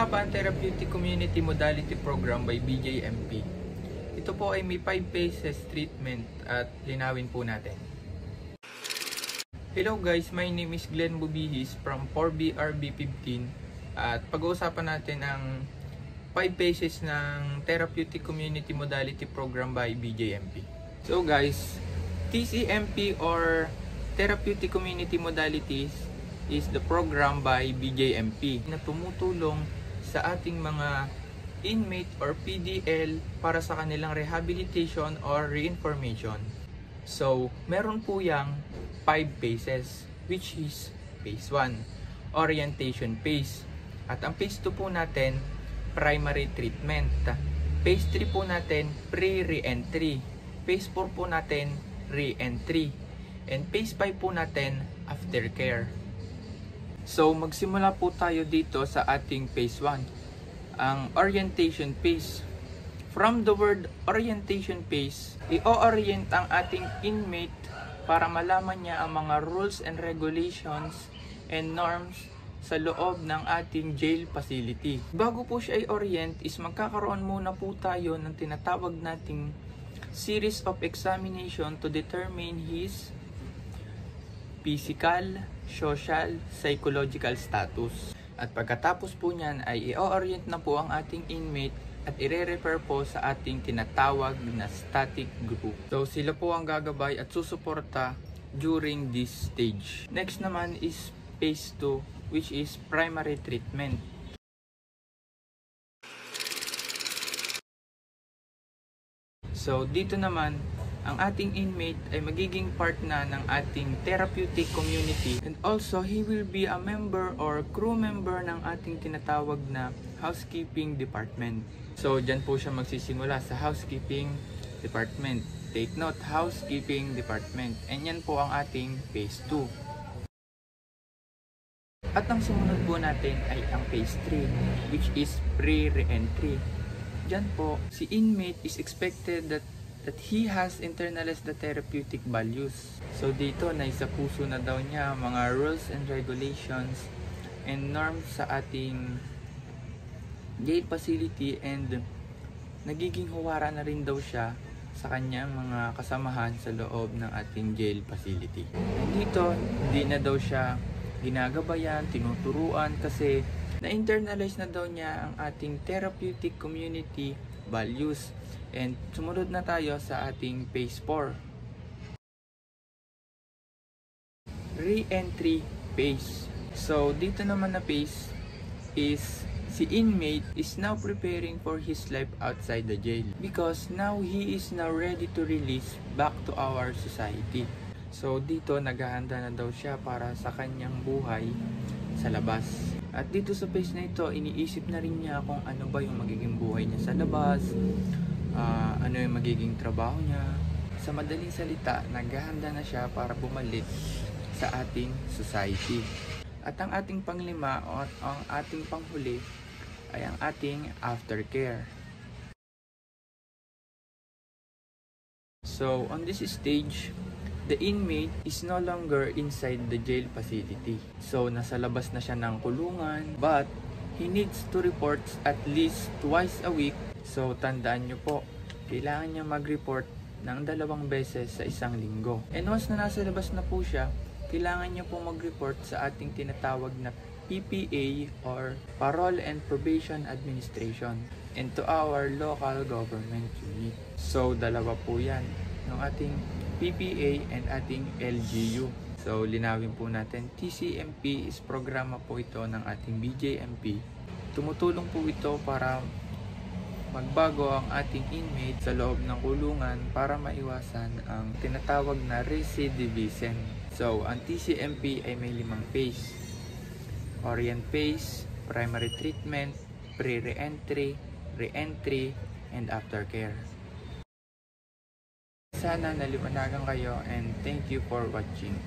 nga ba ang Therapeutic Community Modality Program by BJMP? Ito po ay may 5 phases treatment at linawin po natin. Hello guys, my name is Glenn Bubihis from 4BRB15 at pag-uusapan natin ang 5 phases ng Therapeutic Community Modality Program by BJMP. So guys, TCMP or Therapeutic Community Modalities is the program by BJMP na tumutulong sa ating mga inmate or PDL para sa kanilang rehabilitation or reinformation. So, meron po yang 5 phases, which is phase 1, orientation phase. At ang phase 2 po natin, primary treatment. Phase 3 po natin, pre-re-entry. Phase 4 po natin, re-entry. And phase 5 po natin, aftercare. So, magsimula po tayo dito sa ating phase 1, ang orientation phase. From the word orientation phase, i-orient ang ating inmate para malaman niya ang mga rules and regulations and norms sa loob ng ating jail facility. Bago po siya i-orient is magkakaroon muna po tayo ng tinatawag nating series of examination to determine his physical, social, psychological status. At pagkatapos po niyan ay i-orient na po ang ating inmate at i-refer po sa ating tinatawag na static group. So sila po ang gagabay at susuporta during this stage. Next naman is phase 2, which is primary treatment. So dito naman, ang ating inmate ay magiging part na ng ating therapeutic community, and also he will be a member or crew member ng ating tinatawag na housekeeping department. So dyan po siya magsisimula sa housekeeping department. Take note, housekeeping department. And yan po ang ating phase 2. At ang sumunod po natin ay ang phase 3, which is pre-re-entry. Dyan po, si inmate is expected that he has internalized the therapeutic values. So dito, naisa puso na daw niya mga rules and regulations and norms sa ating jail facility, and nagiging huwara na rin daw siya sa kanyang mga kasamahan sa loob ng ating jail facility. And dito, hindi na daw siya ginagabayan, tinuturuan kasi na-internalize na daw niya ang ating therapeutic community values. And sumunod na tayo sa ating phase 4. Re-entry phase. So dito naman na phase is si inmate is now preparing for his life outside the jail, because now he is now ready to release back to our society. So dito naghahanda na daw siya para sa kanyang buhay sa labas. At dito sa phase na ito, iniisip na rin niya kung ano ba yung magiging buhay niya sa labas, ano yung magiging trabaho niya. Sa madaling salita, naghahanda na siya para bumalik sa ating society. At ang ating panglima o ang ating panghuli ay ang ating aftercare. So on this stage, the inmate is no longer inside the jail facility. So nasa labas na siya ng kulungan, but he needs to report at least twice a week. So tandaan nyo po, kailangan niya mag-report ng 2 beses sa isang linggo. And once na nasa labas na po siya, kailangan niya po mag-report sa ating tinatawag na PPA or Parole and Probation Administration, and to our local government unit. So 2 po yan, ng ating PPA and ating LGU. So linawin po natin, TCMP is programa po ito ng ating BJMP. Tumutulong po ito para magbago ang ating inmate sa loob ng kulungan para maiwasan ang tinatawag na recidivism. So ang TCMP ay may 5 phase: orient phase, primary treatment, pre-re-entry, re-entry, and aftercare. Sana naliwanagan kayo, and thank you for watching.